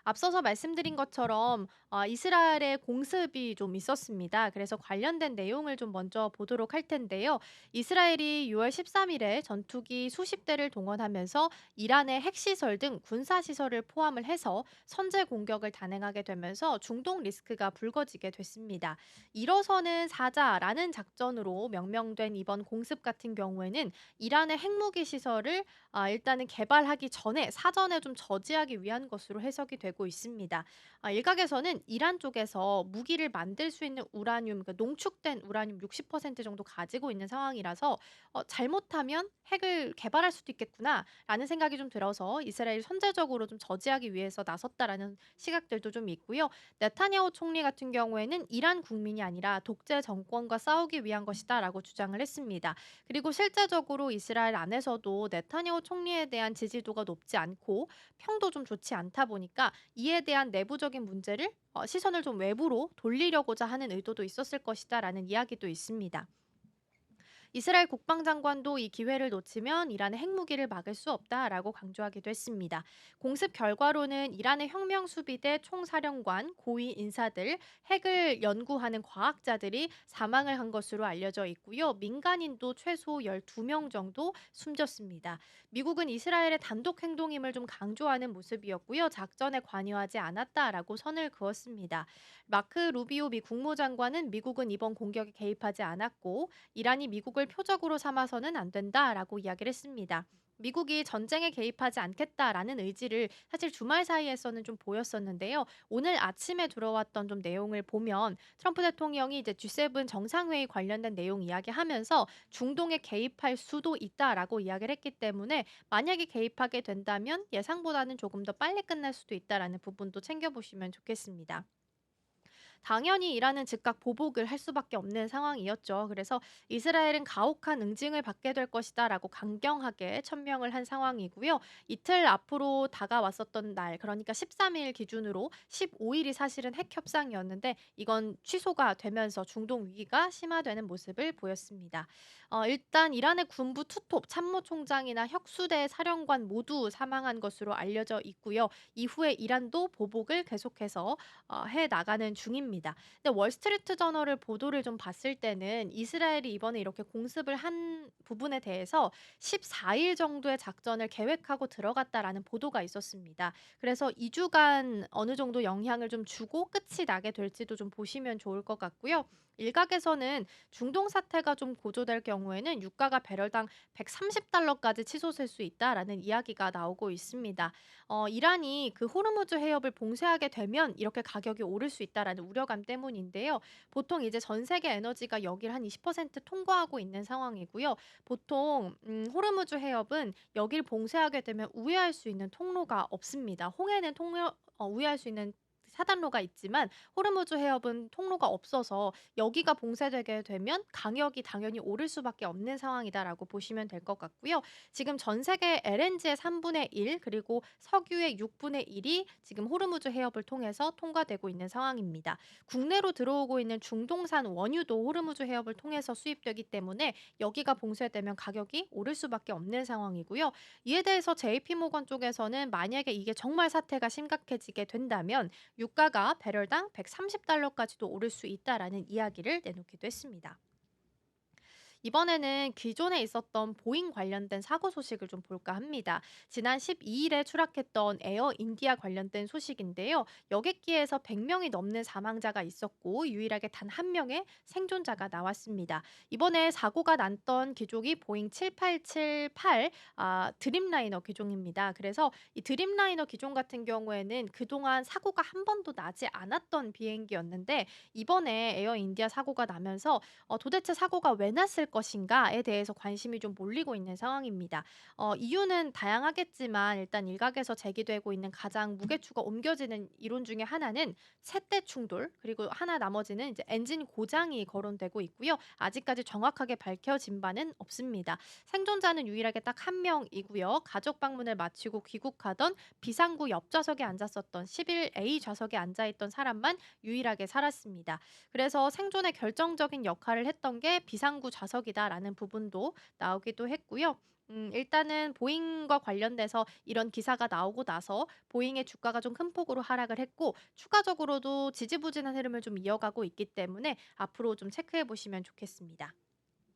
앞서서 말씀드린 것처럼 이스라엘의 공습이 좀 있었습니다. 그래서 관련된 내용을 좀 먼저 보도록 할 텐데요. 이스라엘이 6월 13일에 전투기 수십 대를 동원하면서 이란의 핵시설 등 군사시설을 포함을 해서 선제 공격을 단행하게 되면서 중동 리스크가 불거지게 됐습니다. 일어서는 사자라는 작전으로 명명된 이번 공습 같은 경우에는 이란의 핵무기 시설을 일단은 개발하기 전에 사전에 좀 저지하기 위한 것으로 해석이 되고 있습니다. 일각에서는 이란 쪽에서 무기를 만들 수 있는 우라늄, 그러니까 농축된 우라늄 60% 정도 가지고 있는 상황이라서 '잘못하면 핵을 개발할 수도 있겠구나.'라는 생각이 좀 들어서 이스라엘이 선제적으로 좀 저지하기 위해서 나섰다라는 시각들도 좀 있고요. 네타냐후 총리 같은 경우에는 "이란 국민이 아니라 독재 정권과 싸우기 위한 것이다."라고 주장을 했습니다. 그리고 실제적으로 이스라엘 안에서도 네타냐후 총리에 대한 지지도가 높지 않고 평도 좀 좋지 않다 보니까 이에 대한 내부적인 문제를 시선을 좀 외부로 돌리려고자 하는 의도도 있었을 것이다라는 이야기도 있습니다. 이스라엘 국방장관도 이 기회를 놓치면 이란의 핵무기를 막을 수 없다라고 강조하기도 했습니다. 공습 결과로는 이란의 혁명수비대 총사령관, 고위 인사들, 핵을 연구하는 과학자들이 사망을 한 것으로 알려져 있고요. 민간인도 최소 12명 정도 숨졌습니다. 미국은 이스라엘의 단독 행동임을 좀 강조하는 모습이었고요. 작전에 관여하지 않았다라고 선을 그었습니다. 마크 루비오 미 국무장관은 미국은 이번 공격에 개입하지 않았고 이란이 미국을 표적으로 삼아서는 안 된다라고 이야기를 했습니다. 미국이 전쟁에 개입하지 않겠다라는 의지를 사실 주말 사이에서는 좀 보였었는데요. 오늘 아침에 들어왔던 좀 내용을 보면 트럼프 대통령이 이제 G7 정상회의 관련된 내용 이야기하면서 중동에 개입할 수도 있다라고 이야기를 했기 때문에 만약에 개입하게 된다면 예상보다는 조금 더 빨리 끝날 수도 있다라는 부분도 챙겨보시면 좋겠습니다. 당연히 이란은 즉각 보복을 할 수밖에 없는 상황이었죠. 그래서 이스라엘은 가혹한 응징을 받게 될 것이다라고 강경하게 천명을 한 상황이고요. 이틀 앞으로 다가왔었던 날, 그러니까 13일 기준으로 15일이 사실은 핵 협상이었는데 이건 취소가 되면서 중동 위기가 심화되는 모습을 보였습니다. 일단 이란의 군부 투톱 참모총장이나 혁수대 사령관 모두 사망한 것으로 알려져 있고요. 이후에 이란도 보복을 계속해서 해 나가는 중입니다. 근데 월스트리트 저널을 보도를 좀 봤을 때는 이스라엘이 이번에 이렇게 공습을 한 부분에 대해서 14일 정도의 작전을 계획하고 들어갔다라는 보도가 있었습니다. 그래서 2주간 어느 정도 영향을 좀 주고 끝이 나게 될지도 좀 보시면 좋을 것 같고요. 일각에서는 중동 사태가 좀 고조될 경우에는 유가가 배럴당 130달러까지 치솟을 수 있다라는 이야기가 나오고 있습니다. 이란이 그 호르무즈 해협을 봉쇄하게 되면 이렇게 가격이 오를 수 있다라는 우려감 때문인데요. 보통 이제 전 세계 에너지가 여기를 한 20% 통과하고 있는 상황이고요. 보통 호르무즈 해협은 여길 봉쇄하게 되면 우회할 수 있는 통로가 없습니다. 홍해는 통로 우회할 수 있는 사단로가 있지만 호르무즈 해협은 통로가 없어서 여기가 봉쇄되게 되면 가격이 당연히 오를 수밖에 없는 상황이다라고 보시면 될 것 같고요. 지금 전 세계 LNG의 3분의 1 그리고 석유의 6분의 1이 지금 호르무즈 해협을 통해서 통과되고 있는 상황입니다. 국내로 들어오고 있는 중동산 원유도 호르무즈 해협을 통해서 수입되기 때문에 여기가 봉쇄되면 가격이 오를 수밖에 없는 상황이고요. 이에 대해서 JP모건 쪽에서는 만약에 이게 정말 사태가 심각해지게 된다면 유가가 배럴당 130달러까지도 오를 수 있다라는 이야기를 내놓기도 했습니다. 이번에는 기존에 있었던 보잉 관련된 사고 소식을 좀 볼까 합니다. 지난 12일에 추락했던 에어 인디아 관련된 소식인데요. 여객기에서 100명이 넘는 사망자가 있었고 유일하게 단 한 명의 생존자가 나왔습니다. 이번에 사고가 났던 기종이 보잉 7878 드림라이너 기종입니다. 그래서 이 드림라이너 기종 같은 경우에는 그동안 사고가 한 번도 나지 않았던 비행기였는데 이번에 에어 인디아 사고가 나면서 도대체 사고가 왜 났을 것인가에 대해서 관심이 좀 몰리고 있는 상황입니다. 이유는 다양하겠지만 일단 일각에서 제기되고 있는 가장 무게추가 옮겨지는 이론 중에 하나는 세대 충돌 그리고 하나 나머지는 이제 엔진 고장이 거론되고 있고요. 아직까지 정확하게 밝혀진 바는 없습니다. 생존자는 유일하게 딱 한 명이고요. 가족 방문을 마치고 귀국하던 비상구 옆좌석에 앉았었던 11A 좌석에 앉아 있던 사람만 유일하게 살았습니다. 그래서 생존에 결정적인 역할을 했던 게 비상구 좌석이다라는 부분도 나오기도 했고요. 일단은 보잉과 관련돼서 이런 기사가 나오고 나서 보잉의 주가가 좀 큰 폭으로 하락을 했고 추가적으로도 지지부진한 흐름을 좀 이어가고 있기 때문에 앞으로 좀 체크해 보시면 좋겠습니다.